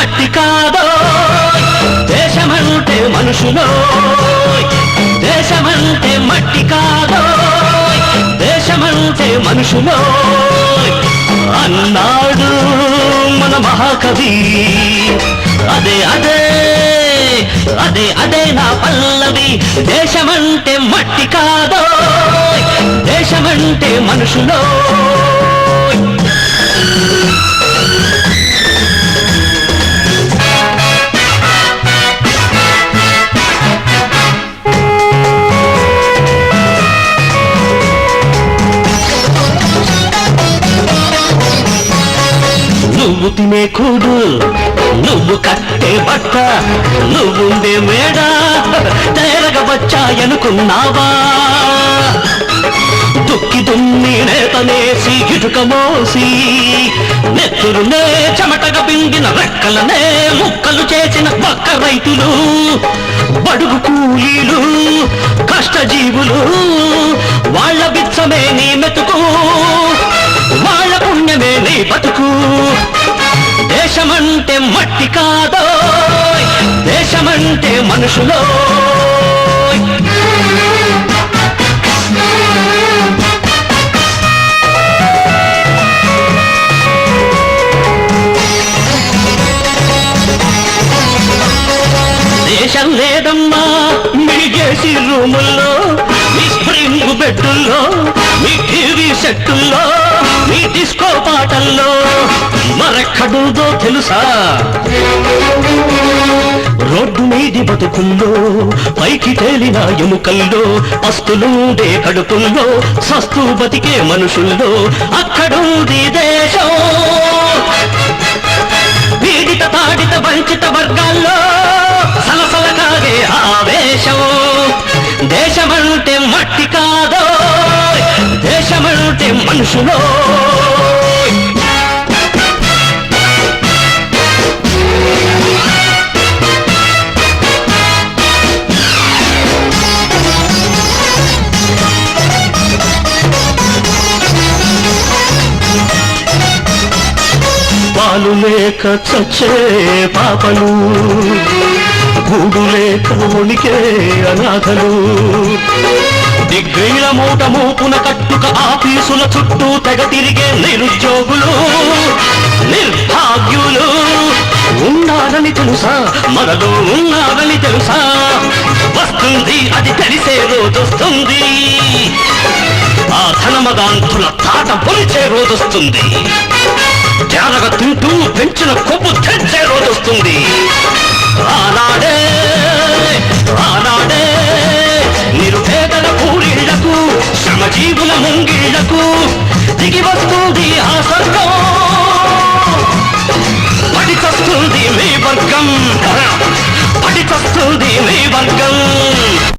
మట్టి కాదో దేశమంటే మనుషులో దేశమంటే మట్టి కాదో దేశమంటే మనుషులో అన్నాడు మన మహాకవి అదే అదే అదే అదే నా పల్లవి దేశమంటే మట్టి కాదో దేశమంటే మనుషులో నువ్వు తినే కూడు నువ్వు కట్టే బట్ట నువ్వుండే మేడ తేరగవచ్చాయనుకున్నావా దుక్కి దున్ని నేతనేసి ఇటుక మోసి నెత్తురునే చెమటగా పిండిన రెక్కలనే ముక్కలు చేసిన పక్క రైతులు బడుగు కూలీలు కష్టజీవులు వాళ్ళ బిచ్చమే నీ మెతుకు వాళ్ళ పుణ్యమే నీ బతుకు దేశమంటే మట్టి కాదో దేశమంటే మనుషులో దేశం లేదమ్మా మిడిగేసి రూముల్లో మీ స్ప్రింగ్ బెడ్డుల్లో మీ టీవీ సెట్టుల్లో మీ డిస్కో పాటల్లో మరెక్కడుందో తెలుసా రోడ్డు మీది బతుకుల్లో పైకి తేలిన ఎముకల్లో పస్తులుండే కడుపుల్లో సస్తు బతికే మనుషుల్లో అక్కడుంది దేశం పీడిత తాడిత వంచిత వర్గాల్లో సలసల కాగే ఆవేశం దేశమంటే మట్టి కాదో దేశమంటే మనుషులో పాలు లేక చచ్చే పాపలు గూడు లేక ఉనికే అనాథలు డిగ్రీల మూట మూపున కట్టుక ఆఫీసుల చుట్టూ తెగ తిరిగే నిరుద్యోగులు నిర్భాగ్యులు ఉన్నారని తెలుసా మనలో ఉన్నారని తెలుసా వస్తుంది అది తెలిసే రోజొస్తుంది ఆ ధనమదాంతుల తాట పొలిచే రోజొస్తుంది జానగ తింటూ పెంచిన కొవ్వు తెచ్చే రోజొస్తుంది ఆనాడే ఆనాడే నిరుపేదల కూలీళ్లకు శ్రమజీవుల ముంగిళ్లకు దిగి వస్తుంది ఆ స్వర్గం పడిచొస్తుంది మీ వర్గం పడిచొస్తుంది మీ వర్గం